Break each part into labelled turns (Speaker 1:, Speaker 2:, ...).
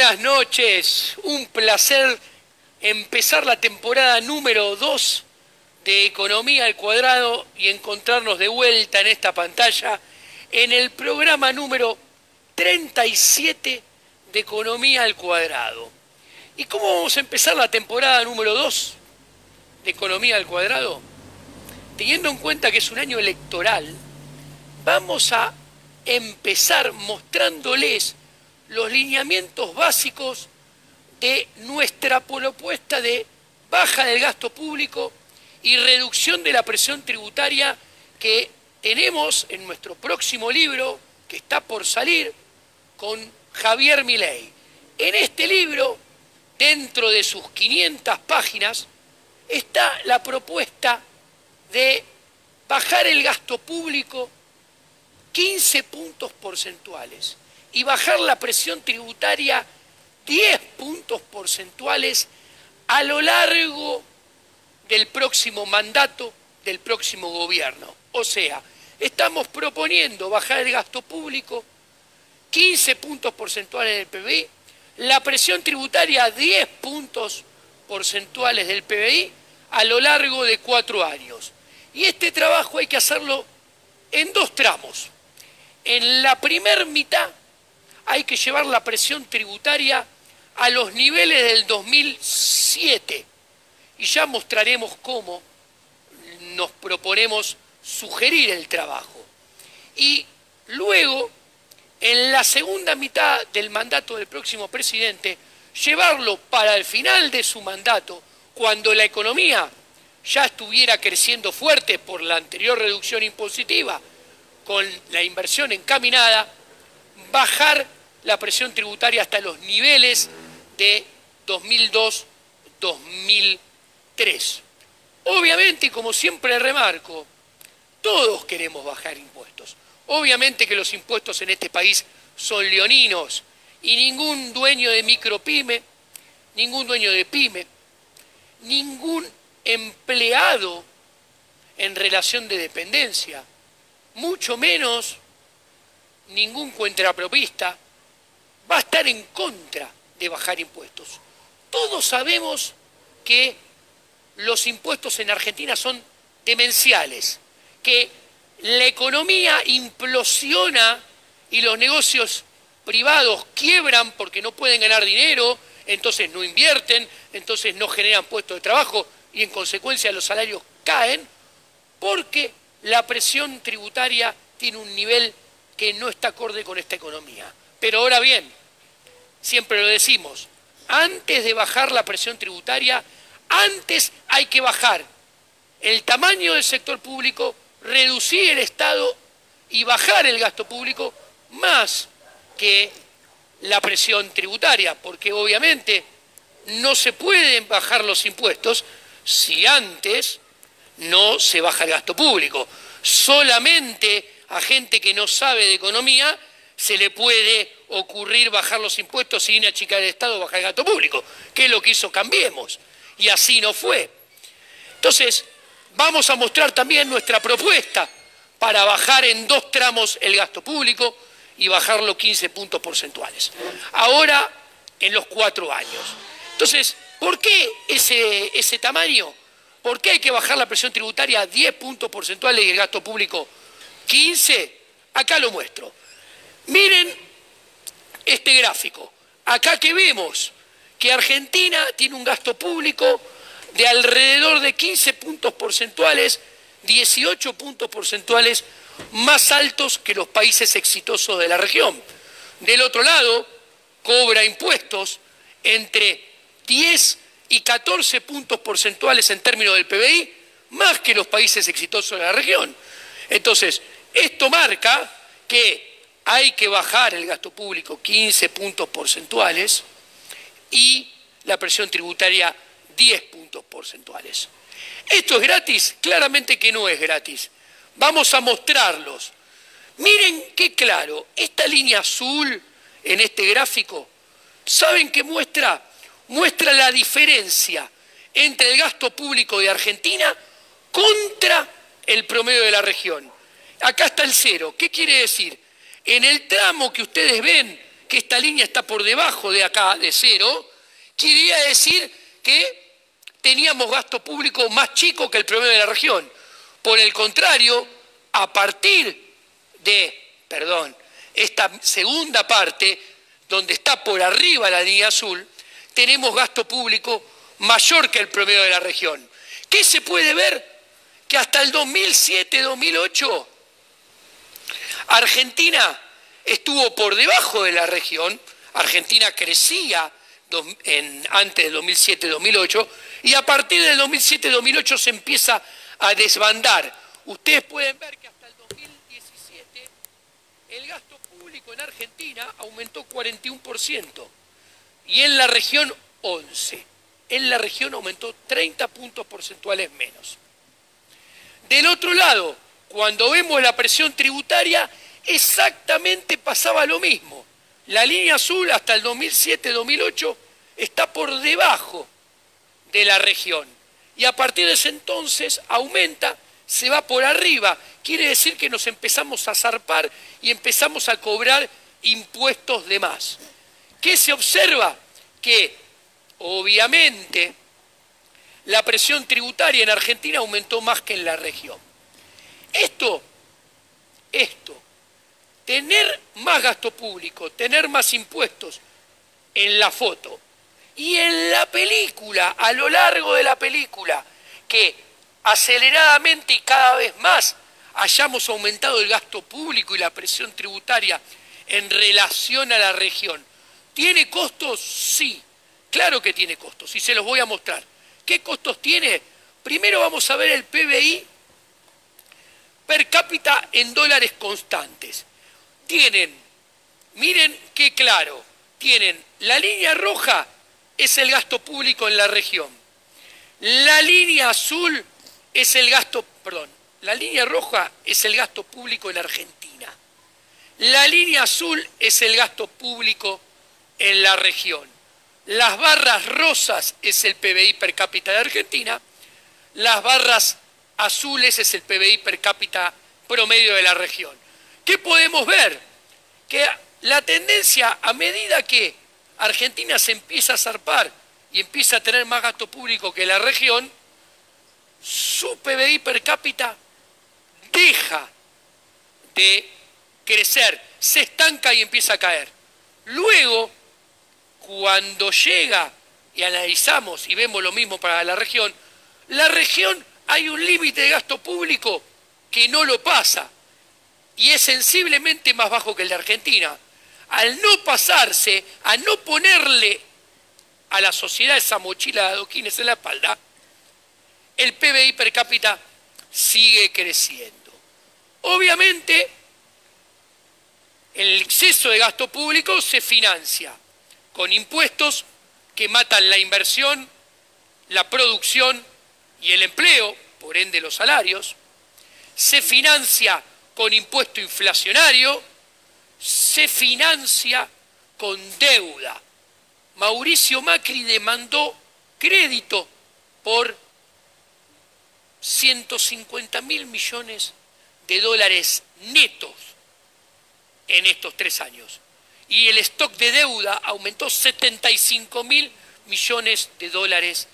Speaker 1: Buenas noches, un placer empezar la temporada número 2 de Economía al Cuadrado y encontrarnos de vuelta en esta pantalla en el programa número 37 de Economía al Cuadrado. ¿Y cómo vamos a empezar la temporada número 2 de Economía al Cuadrado? Teniendo en cuenta que es un año electoral, vamos a empezar mostrándoles los lineamientos básicos de nuestra propuesta de baja del gasto público y reducción de la presión tributaria que tenemos en nuestro próximo libro, que está por salir, con Javier Milei. En este libro, dentro de sus 500 páginas, está la propuesta de bajar el gasto público 15 puntos porcentuales y bajar la presión tributaria 10 puntos porcentuales a lo largo del próximo mandato del próximo gobierno. O sea, estamos proponiendo bajar el gasto público 15 puntos porcentuales del PBI, la presión tributaria 10 puntos porcentuales del PBI a lo largo de 4 años. Y este trabajo hay que hacerlo en 2 tramos. En la primera mitad hay que llevar la presión tributaria a los niveles del 2007 y ya mostraremos cómo nos proponemos sugerir el trabajo. Y luego, en la segunda mitad del mandato del próximo presidente, llevarlo para el final de su mandato, cuando la economía ya estuviera creciendo fuerte por la anterior reducción impositiva, con la inversión encaminada, bajar la presión tributaria hasta los niveles de 2002-2003. Obviamente, y como siempre remarco, todos queremos bajar impuestos. Obviamente que los impuestos en este país son leoninos y ningún dueño de micropyme, ningún dueño de pyme, ningún empleado en relación de dependencia, mucho menos ningún cuentapropista, va a estar en contra de bajar impuestos. Todos sabemos que los impuestos en Argentina son demenciales, que la economía implosiona y los negocios privados quiebran porque no pueden ganar dinero, entonces no invierten, entonces no generan puestos de trabajo y en consecuencia los salarios caen porque la presión tributaria tiene un nivel que no está acorde con esta economía. Pero ahora bien, siempre lo decimos, antes de bajar la presión tributaria, antes hay que bajar el tamaño del sector público, reducir el Estado y bajar el gasto público más que la presión tributaria, porque obviamente no se pueden bajar los impuestos si antes no se baja el gasto público. Solamente a gente que no sabe de economía se le puede ocurrir bajar los impuestos sin achicar el Estado o bajar el gasto público, que es lo que hizo Cambiemos, y así no fue. Entonces, vamos a mostrar también nuestra propuesta para bajar en 2 tramos el gasto público y bajarlo 15 puntos porcentuales. Ahora, en los 4 años. Entonces, ¿por qué ese tamaño? ¿Por qué hay que bajar la presión tributaria a 10 puntos porcentuales y el gasto público 15? Acá lo muestro. Miren este gráfico. Acá que vemos que Argentina tiene un gasto público de alrededor de 15 puntos porcentuales, 18 puntos porcentuales más altos que los países exitosos de la región. Del otro lado, cobra impuestos entre 10 y 14 puntos porcentuales en términos del PBI, más que los países exitosos de la región. Entonces, esto marca que hay que bajar el gasto público 15 puntos porcentuales y la presión tributaria 10 puntos porcentuales. ¿Esto es gratis? Claramente que no es gratis. Vamos a mostrarlos. Miren qué claro, esta línea azul en este gráfico, ¿saben qué muestra? Muestra la diferencia entre el gasto público de Argentina contra el promedio de la región. Acá está el 0. ¿Qué quiere decir? En el tramo que ustedes ven, que esta línea está por debajo de acá, de cero, quería decir que teníamos gasto público más chico que el promedio de la región. Por el contrario, a partir de, esta segunda parte, donde está por arriba la línea azul, tenemos gasto público mayor que el promedio de la región. ¿Qué se puede ver? Que hasta el 2007-2008 Argentina estuvo por debajo de la región. Argentina crecía antes del 2007-2008 y a partir del 2007-2008 se empieza a desbandar. Ustedes pueden ver que hasta el 2017 el gasto público en Argentina aumentó 41% y en la región 11%. En la región aumentó 30 puntos porcentuales menos. Del otro lado, cuando vemos la presión tributaria, exactamente pasaba lo mismo. La línea azul hasta el 2007-2008 está por debajo de la región. Y a partir de ese entonces aumenta, se va por arriba. Quiere decir que nos empezamos a zarpar y empezamos a cobrar impuestos de más. ¿Qué se observa? Que obviamente la presión tributaria en Argentina aumentó más que en la región. Esto, tener más gasto público, tener más impuestos en la foto y en la película, a lo largo de la película, que aceleradamente y cada vez más hayamos aumentado el gasto público y la presión tributaria en relación a la región. ¿Tiene costos? Sí, claro que tiene costos y se los voy a mostrar. ¿Qué costos tiene? Primero vamos a ver el PBI per cápita en dólares constantes. Miren qué claro, tienen la línea roja es el gasto público en la región. La línea azul es el gasto, la línea roja es el gasto público en Argentina. La línea azul es el gasto público en la región. Las barras rosas es el PBI per cápita de Argentina. Las barras azules es el PBI per cápita promedio de la región. ¿Qué podemos ver? Que la tendencia, a medida que Argentina se empieza a zarpar y empieza a tener más gasto público que la región, su PBI per cápita deja de crecer, se estanca y empieza a caer. Luego, cuando llega y analizamos y vemos lo mismo para la región hay un límite de gasto público que no lo pasa y es sensiblemente más bajo que el de Argentina. Al no pasarse, a no ponerle a la sociedad esa mochila de adoquines en la espalda, el PBI per cápita sigue creciendo. Obviamente, el exceso de gasto público se financia con impuestos que matan la inversión, la producción y el empleo, por ende los salarios. Se financia con impuesto inflacionario, se financia con deuda. Mauricio Macri demandó crédito por 150.000 millones de dólares netos en estos 3 años. Y el stock de deuda aumentó 75.000 millones de dólares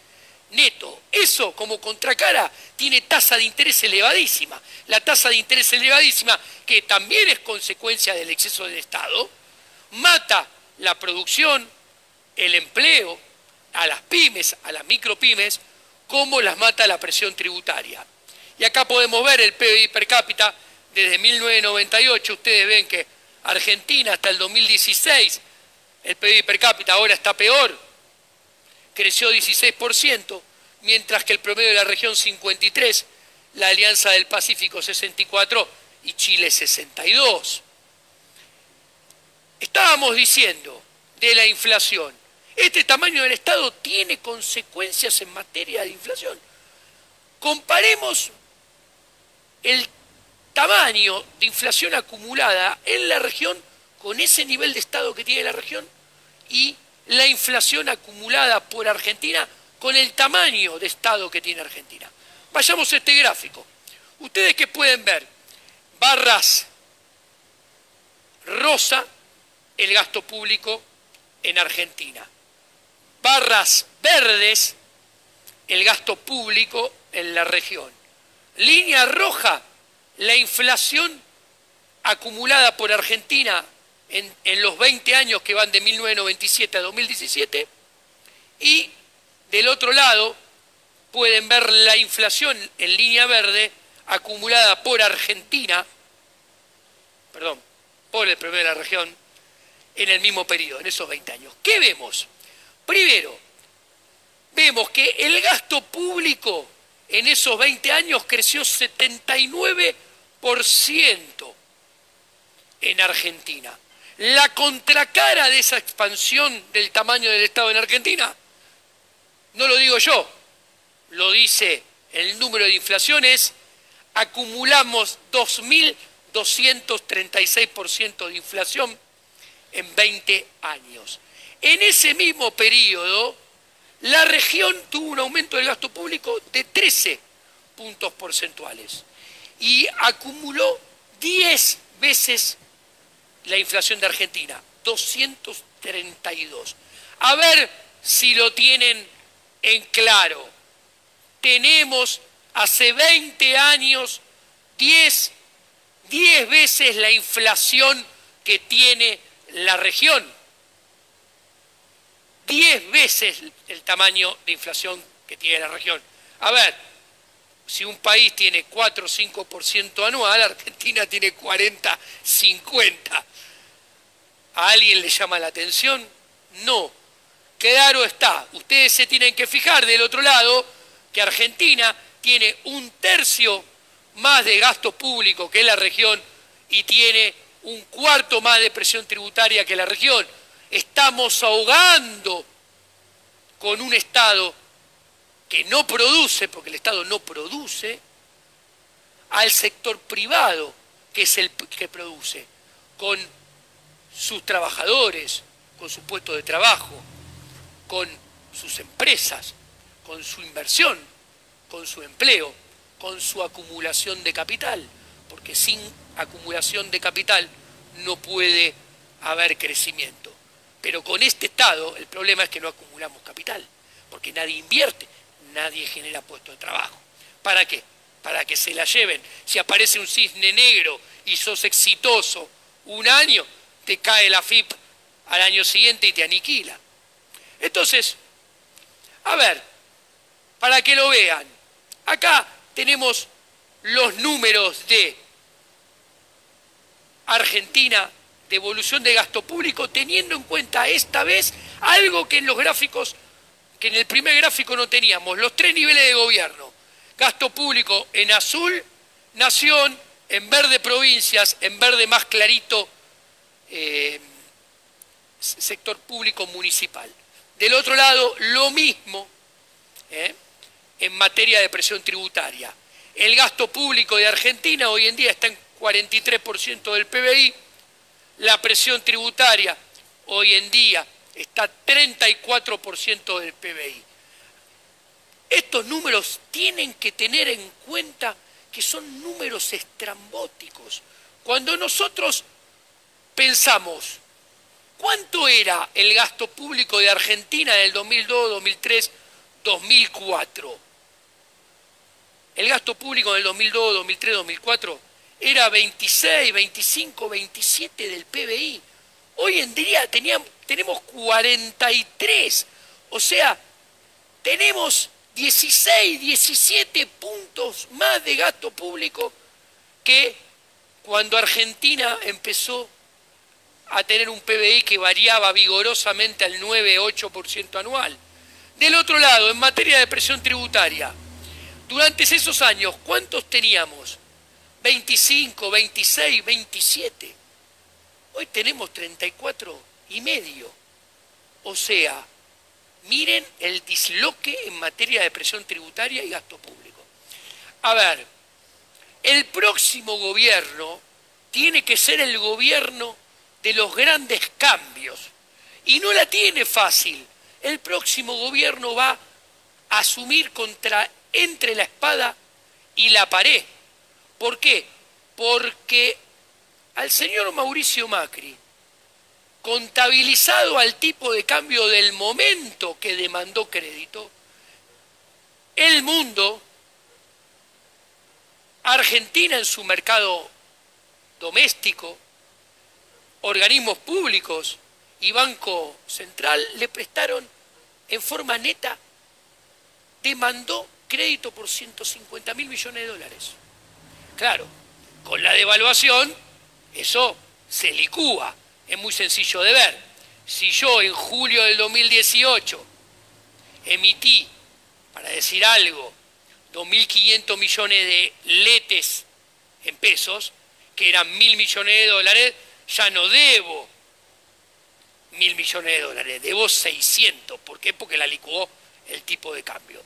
Speaker 1: neto. Eso, como contracara, tiene tasa de interés elevadísima. La tasa de interés elevadísima, que también es consecuencia del exceso del Estado, mata la producción, el empleo, a las pymes, a las micropymes, como las mata la presión tributaria. Y acá podemos ver el PBI per cápita desde 1998. Ustedes ven que Argentina hasta el 2016, el PBI per cápita ahora está peor, creció 16%, mientras que el promedio de la región 53%, la Alianza del Pacífico 64% y Chile 62%. Estábamos diciendo de la inflación. Este tamaño del Estado tiene consecuencias en materia de inflación. Comparemos el tamaño de inflación acumulada en la región con ese nivel de Estado que tiene la región y la inflación acumulada por Argentina con el tamaño de Estado que tiene Argentina. Vayamos a este gráfico. Ustedes que pueden ver barras rosa el gasto público en Argentina. Barras verdes, el gasto público en la región. Línea roja, la inflación acumulada por Argentina en los 20 años que van de 1997 a 2017. Y del otro lado pueden ver la inflación en línea verde acumulada por Argentina, perdón, por el promedio de la región, en el mismo periodo, en esos 20 años. ¿Qué vemos? Primero, vemos que el gasto público en esos 20 años creció 79% en Argentina. La contracara de esa expansión del tamaño del Estado en Argentina, no lo digo yo, lo dice el número de inflaciones, acumulamos 2.236% de inflación en 20 años. En ese mismo periodo, la región tuvo un aumento del gasto público de 13 puntos porcentuales y acumuló 10 veces la inflación de Argentina, 232. A ver si lo tienen en claro. Tenemos hace 20 años 10 veces la inflación que tiene la región. 10 veces el tamaño de inflación que tiene la región. A ver, si un país tiene 4 o 5% anual, Argentina tiene 40, 50. ¿A alguien le llama la atención? No. Claro está. Ustedes se tienen que fijar del otro lado que Argentina tiene 1/3 más de gasto público que la región y tiene 1/4 más de presión tributaria que la región. Estamos ahogando con un Estado que no produce, porque el Estado no produce, al sector privado, que es el que produce, con sus trabajadores, con su puesto de trabajo, con sus empresas, con su inversión, con su empleo, con su acumulación de capital, porque sin acumulación de capital no puede haber crecimiento. Pero con este Estado el problema es que no acumulamos capital, porque nadie invierte, nadie genera puestos de trabajo. ¿Para qué? Para que se la lleven. Si aparece un cisne negro y sos exitoso un año, te cae la FIP al año siguiente y te aniquila. Entonces, a ver, para que lo vean, acá tenemos los números de Argentina de evolución de gasto público, teniendo en cuenta esta vez algo que en los gráficos, que en el primer gráfico no teníamos, los 3 niveles de gobierno. Gasto público en azul, nación, en verde provincias, en verde más clarito, sector público municipal. Del otro lado, lo mismo en materia de presión tributaria. El gasto público de Argentina hoy en día está en 43% del PBI, la presión tributaria hoy en día está 34% del PBI. Estos números tienen que tener en cuenta que son números estrambóticos. Cuando nosotros pensamos, ¿cuánto era el gasto público de Argentina en el 2002, 2003, 2004? El gasto público en el 2002, 2003, 2004 era 26, 25, 27 del PBI. Hoy en día tenemos 43. O sea, tenemos 16, 17 puntos más de gasto público que cuando Argentina empezó a tener un PBI que variaba vigorosamente al 9-8% anual. Del otro lado, en materia de presión tributaria, durante esos años, ¿cuántos teníamos? 25, 26, 27. Hoy tenemos 34,5. O sea, miren el disloque en materia de presión tributaria y gasto público. A ver, el próximo gobierno tiene que ser el gobierno de los grandes cambios. Y no la tiene fácil. El próximo gobierno va a asumir entre la espada y la pared. ¿Por qué? Porque al señor Mauricio Macri contabilizado al tipo de cambio del momento que demandó crédito, el mundo, Argentina en su mercado doméstico, organismos públicos y Banco Central le prestaron en forma neta, demandó crédito por 150.000 millones de dólares. Claro, con la devaluación eso se licúa, es muy sencillo de ver. Si yo en julio del 2018 emití, para decir algo, 2.500 millones de letes en pesos, que eran 1.000 millones de dólares, ya no debo 1.000 millones de dólares, debo 600. ¿Por qué? Porque la licuó el tipo de cambio.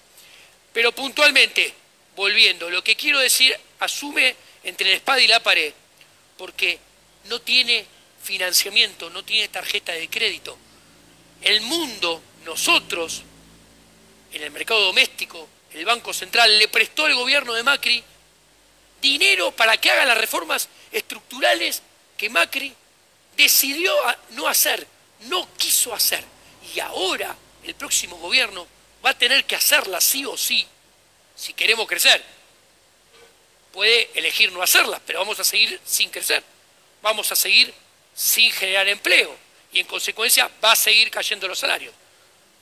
Speaker 1: Pero puntualmente, volviendo, lo que quiero decir, asume entre la espada y la pared, porque no tiene financiamiento, no tiene tarjeta de crédito. El mundo, nosotros, en el mercado doméstico, el Banco Central le prestó al gobierno de Macri dinero para que haga las reformas estructurales que Macri decidió no hacer, no quiso hacer. Y ahora el próximo gobierno va a tener que hacerlas sí o sí, si queremos crecer. Puede elegir no hacerlas, pero vamos a seguir sin crecer. Vamos a seguir sin generar empleo y en consecuencia va a seguir cayendo los salarios.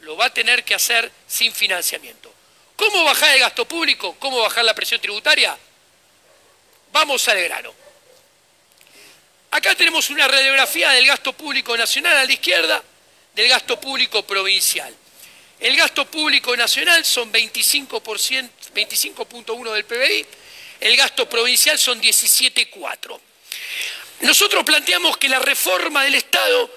Speaker 1: Lo va a tener que hacer sin financiamiento. ¿Cómo bajar el gasto público? ¿Cómo bajar la presión tributaria? Vamos al grano. Acá tenemos una radiografía del gasto público nacional a la izquierda, del gasto público provincial. El gasto público nacional son 25.1 del PBI, el gasto provincial son 17.4. Nosotros planteamos que la reforma del Estado,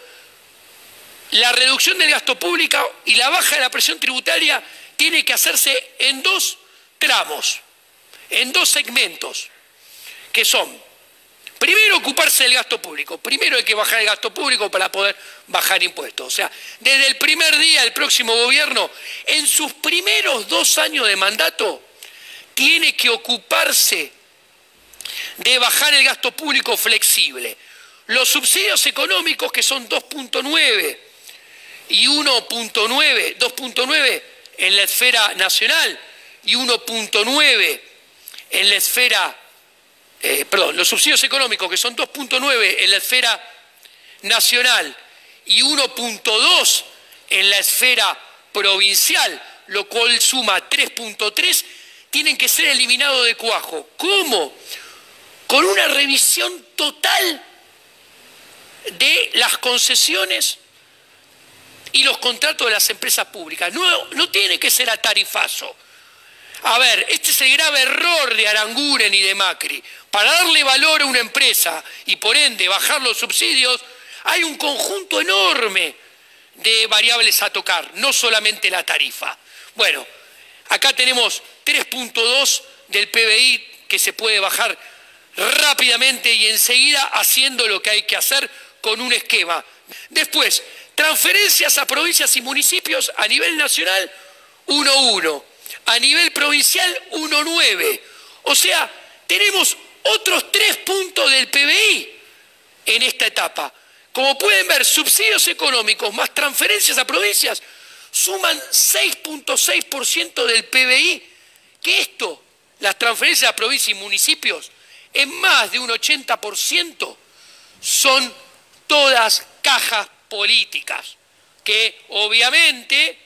Speaker 1: la reducción del gasto público y la baja de la presión tributaria tiene que hacerse en dos tramos, en dos segmentos, que son, primero, ocuparse del gasto público. Primero hay que bajar el gasto público para poder bajar impuestos. O sea, desde el primer día del próximo gobierno, en sus primeros 2 años de mandato, tiene que ocuparse de bajar el gasto público flexible. Los subsidios económicos, que son 2.9 y 1.9, 2.9 en la esfera nacional y 1.9 en la esfera, los subsidios económicos, que son 2.9 en la esfera nacional y 1.2 en la esfera provincial, lo cual suma 3.3, tienen que ser eliminados de cuajo. ¿Cómo? Con una revisión total de las concesiones y los contratos de las empresas públicas. No tiene que ser a tarifazo. A ver, este es el grave error de Aranguren y de Macri. Para darle valor a una empresa y por ende bajar los subsidios, hay un conjunto enorme de variables a tocar, no solamente la tarifa. Bueno, acá tenemos 3.2 del PBI que se puede bajar rápidamente y enseguida haciendo lo que hay que hacer con un esquema. Después, transferencias a provincias y municipios a nivel nacional, 1.1. A nivel provincial, 1.9. O sea, tenemos otros 3 puntos del PBI en esta etapa. Como pueden ver, subsidios económicos más transferencias a provincias suman 6.6% del PBI, que esto, las transferencias a provincias y municipios, en más de un 80% son todas cajas políticas, que obviamente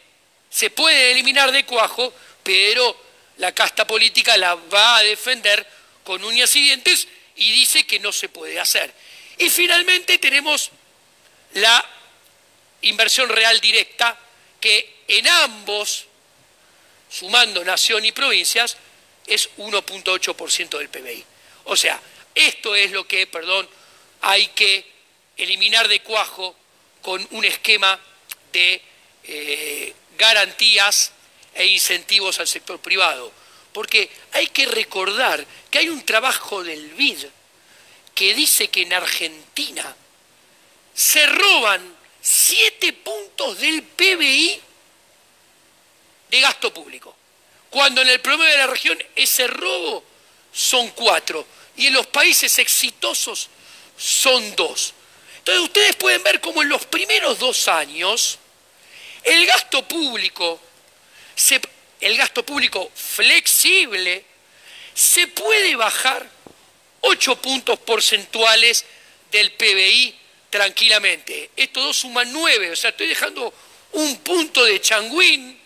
Speaker 1: se puede eliminar de cuajo, pero la casta política la va a defender con uñas y dientes y dice que no se puede hacer. Y finalmente tenemos la inversión real directa, que en ambos, sumando nación y provincias, es 1.8% del PBI. O sea, esto es lo que, hay que eliminar de cuajo con un esquema de garantías e incentivos al sector privado. Porque hay que recordar que hay un trabajo del BID que dice que en Argentina se roban 7 puntos del PBI de gasto público, cuando en el promedio de la región ese robo son 4 y en los países exitosos son 2. Entonces ustedes pueden ver cómo en los primeros 2 años el gasto público flexible se puede bajar 8 puntos porcentuales del PBI tranquilamente. Estos dos suman 9, o sea, estoy dejando un punto de changuín,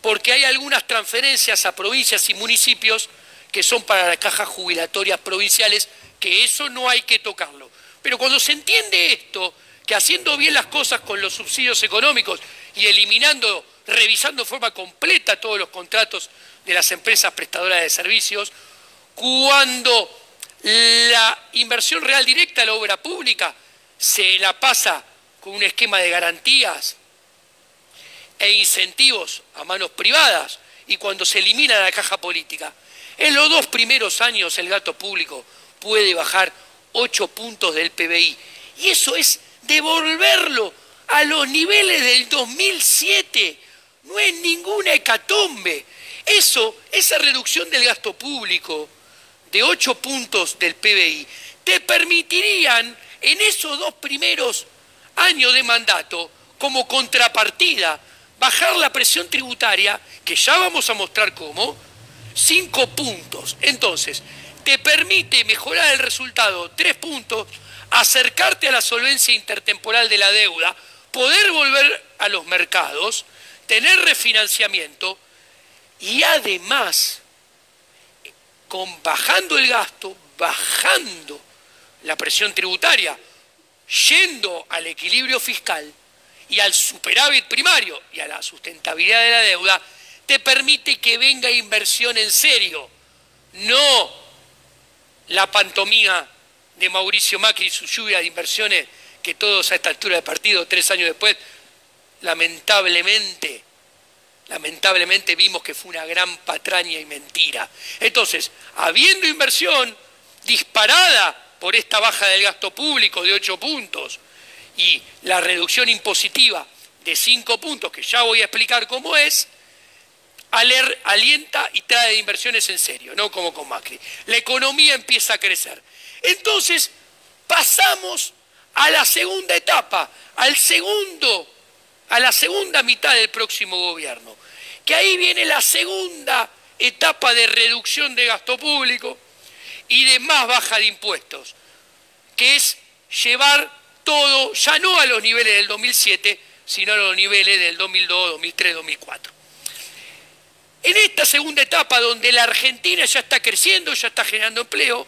Speaker 1: porque hay algunas transferencias a provincias y municipios que son para las cajas jubilatorias provinciales, que eso no hay que tocarlo. Pero cuando se entiende esto, que haciendo bien las cosas con los subsidios económicos y revisando de forma completa todos los contratos de las empresas prestadoras de servicios, cuando la inversión real directa a la obra pública se la pasa con un esquema de garantías e incentivos a manos privadas, y cuando se elimina la caja política, en los 2 primeros años el gasto público puede bajar 8 puntos del PBI. Y eso es devolverlo a los niveles del 2007. No es ninguna hecatombe. Esa reducción del gasto público de 8 puntos del PBI te permitirían en esos 2 primeros años de mandato, como contrapartida, bajar la presión tributaria, que ya vamos a mostrar cómo, 5 puntos. Entonces, te permite mejorar el resultado 3 puntos, acercarte a la solvencia intertemporal de la deuda, poder volver a los mercados, tener refinanciamiento y además, bajando el gasto, bajando la presión tributaria, yendo al equilibrio fiscal y al superávit primario y a la sustentabilidad de la deuda, te permite que venga inversión en serio, no la pantomima de Mauricio Macri y su lluvia de inversiones que todos a esta altura de partido, 3 años después, lamentablemente vimos que fue una gran patraña y mentira. Entonces, habiendo inversión disparada por esta baja del gasto público de 8 puntos y la reducción impositiva de 5 puntos, que ya voy a explicar cómo es, alienta y trae inversiones en serio, no como con Macri. La economía empieza a crecer. Entonces, pasamos a la segunda etapa, a la segunda mitad del próximo gobierno, que ahí viene la segunda etapa de reducción de gasto público y de más baja de impuestos, que es llevar todo, ya no a los niveles del 2007, sino a los niveles del 2002, 2003, 2004. En esta segunda etapa, donde la Argentina ya está creciendo, ya está generando empleo,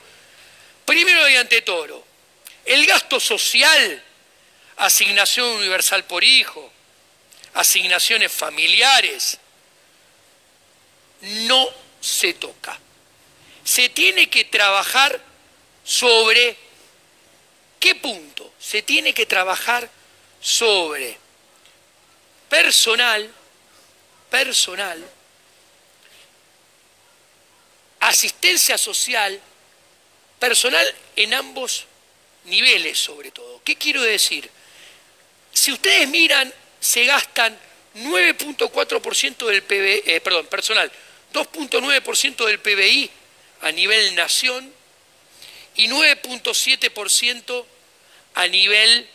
Speaker 1: primero y ante todo, el gasto social, asignación universal por hijo, asignaciones familiares, no se toca. Se tiene que trabajar sobre ¿qué punto? Se tiene que trabajar sobre personal, asistencia social, personal en ambos niveles sobre todo. ¿Qué quiero decir? Si ustedes miran, se gastan 9.4% del PBI, personal, 2.9% del PBI a nivel nación y 9.7% a nivel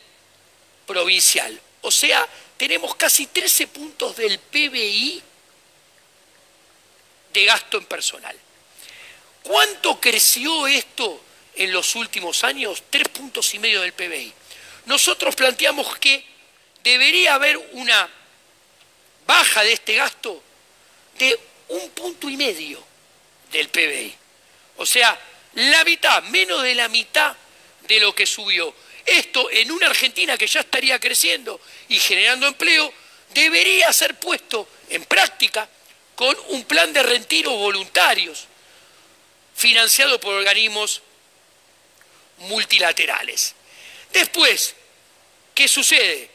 Speaker 1: provincial. O sea, tenemos casi 13 puntos del PBI de gasto en personal. ¿Cuánto creció esto en los últimos años? 3,5 puntos del PBI. Nosotros planteamos que debería haber una baja de este gasto de 1,5 puntos del PBI. O sea, la mitad, menos de la mitad de lo que subió. Esto en una Argentina que ya estaría creciendo y generando empleo, debería ser puesto en práctica con un plan de retiros voluntarios financiado por organismos multilaterales. Después, ¿qué sucede?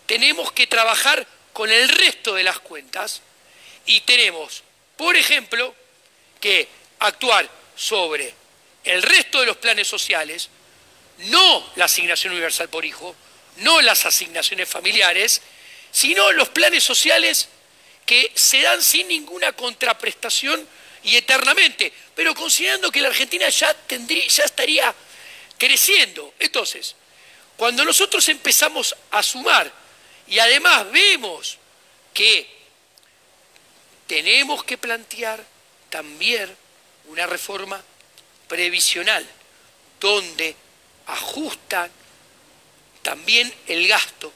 Speaker 1: Tenemos que trabajar con el resto de las cuentas y tenemos, por ejemplo, que actuar sobre el resto de los planes sociales, no la asignación universal por hijo, no las asignaciones familiares, sino los planes sociales que se dan sin ninguna contraprestación y eternamente, pero considerando que la Argentina ya estaría creciendo. Entonces, Cuando nosotros empezamos a sumar y además vemos que tenemos que plantear también una reforma previsional donde ajustan también el gasto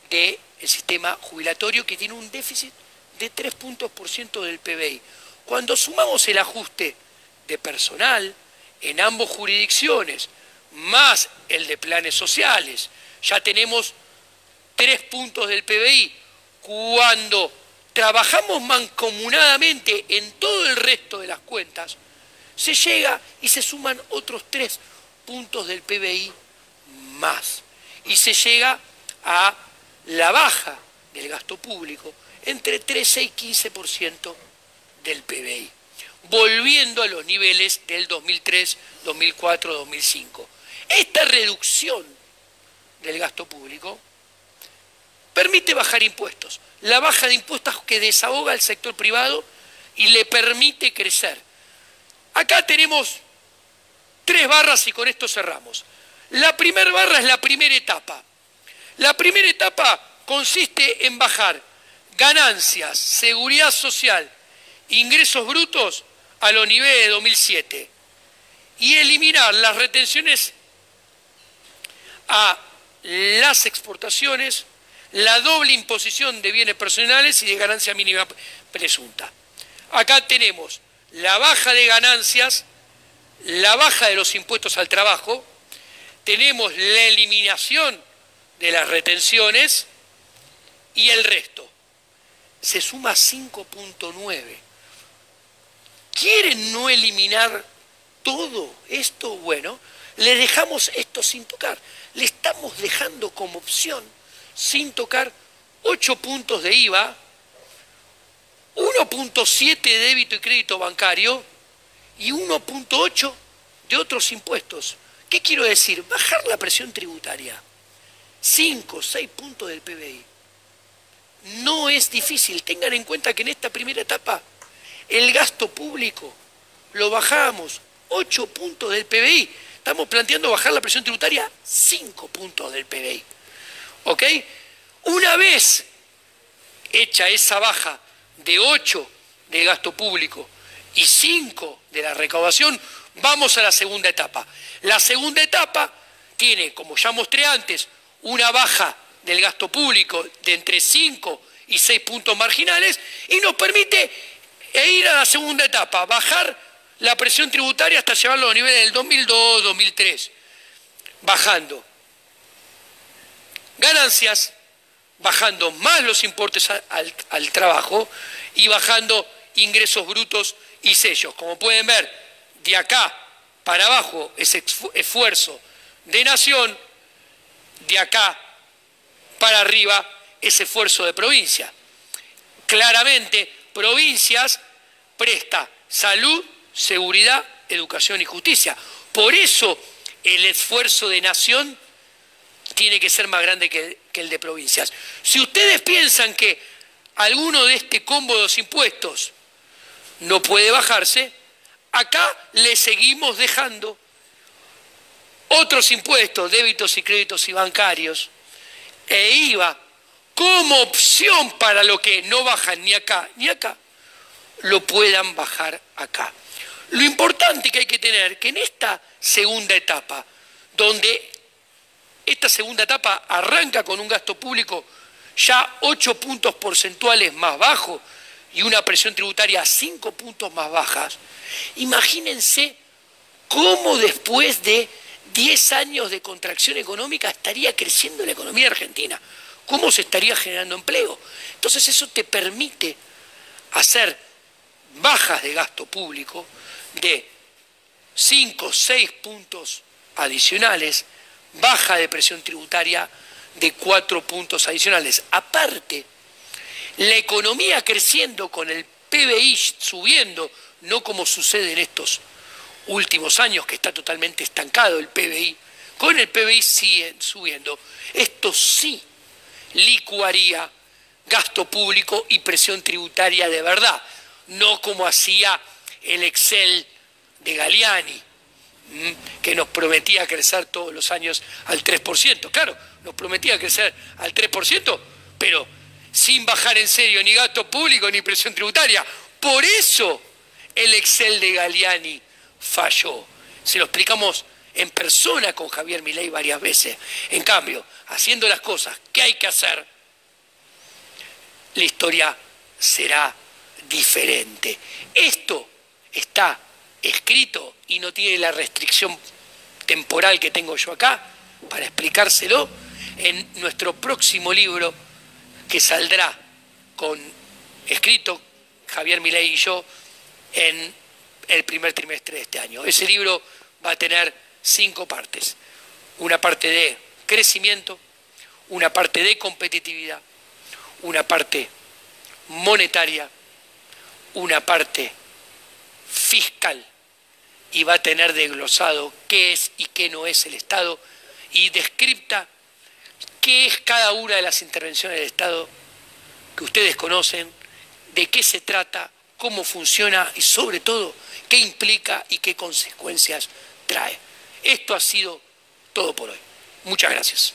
Speaker 1: del sistema jubilatorio, que tiene un déficit de 3 puntos por ciento del PBI. Cuando sumamos el ajuste de personal en ambas jurisdicciones, más el de planes sociales, ya tenemos 3 puntos del PBI. Cuando trabajamos mancomunadamente en todo el resto de las cuentas, se llega y se suman otros 3 puntos del PBI más. Y se llega a la baja del gasto público entre 13 y 15% del PBI, volviendo a los niveles del 2003, 2004, 2005. Esta reducción del gasto público permite bajar impuestos. La baja de impuestos que desahoga al sector privado y le permite crecer. Acá tenemos 3 barras y con esto cerramos. La primera barra es la primera etapa. La primera etapa consiste en bajar ganancias, seguridad social, ingresos brutos a los niveles de 2007 y eliminar las retenciones a las exportaciones, la doble imposición de bienes personales y de ganancia mínima presunta. Acá tenemos la baja de ganancias, la baja de los impuestos al trabajo, tenemos la eliminación de las retenciones y el resto. Se suma 5.9. ¿Quieren no eliminar todo esto? Bueno, le dejamos esto sin tocar. Le estamos dejando como opción, sin tocar, 8 puntos de IVA, 1.7 de débito y crédito bancario y 1.8 de otros impuestos. ¿Qué quiero decir? Bajar la presión tributaria. 5, 6 puntos del PBI. No es difícil. Tengan en cuenta que en esta primera etapa el gasto público lo bajamos 8 puntos del PBI. Estamos planteando bajar la presión tributaria 5 puntos del PBI. ¿Ok? Una vez hecha esa baja de 8 del gasto público y 5 de la recaudación, vamos a la segunda etapa. La segunda etapa tiene, como ya mostré antes, una baja del gasto público de entre 5 y 6 puntos marginales y nos permite ir a la segunda etapa, bajar la presión tributaria hasta llevarlo a los niveles del 2002, 2003, bajando ganancias, bajando más los importes al trabajo y bajando ingresos brutos y sellos. Como pueden ver, de acá para abajo ese esfuerzo de nación, de acá para arriba ese esfuerzo de provincia. Claramente, provincias presta salud, seguridad, educación y justicia. Por eso el esfuerzo de nación tiene que ser más grande que el de provincias. Si ustedes piensan que alguno de este combo de los impuestos no puede bajarse, acá le seguimos dejando otros impuestos, débitos y créditos y bancarios, e IVA, como opción para lo que no bajan ni acá ni acá, lo puedan bajar acá. Lo importante que hay que tener que en esta segunda etapa, donde esta segunda etapa arranca con un gasto público ya 8 puntos porcentuales más bajo y una presión tributaria 5 puntos más bajas, imagínense cómo después de 10 años de contracción económica estaría creciendo la economía argentina, cómo se estaría generando empleo. Entonces eso te permite hacer bajas de gasto público de 5, 6 puntos adicionales, baja de presión tributaria de 4 puntos adicionales. Aparte, la economía creciendo con el PBI subiendo, no como sucede en estos últimos años que está totalmente estancado el PBI, con el PBI sigue subiendo. Esto sí licuaría gasto público y presión tributaria de verdad, no como hacía el Excel de Galiani, que nos prometía crecer todos los años al 3%. Claro, nos prometía crecer al 3%, pero sin bajar en serio ni gasto público ni presión tributaria. Por eso el Excel de Galliani falló. Se lo explicamos en persona con Javier Milei varias veces. En cambio, haciendo las cosas que hay que hacer, la historia será diferente. Esto está escrito y no tiene la restricción temporal que tengo yo acá para explicárselo en nuestro próximo libro que saldrá escrito Javier Milei y yo en el primer trimestre de este año. Ese libro va a tener 5 partes. Una parte de crecimiento, una parte de competitividad, una parte monetaria, una parte fiscal, y va a tener desglosado qué es y qué no es el Estado y descripta qué es cada una de las intervenciones del Estado que ustedes conocen, de qué se trata, cómo funciona y sobre todo qué implica y qué consecuencias trae. Esto ha sido todo por hoy. Muchas gracias.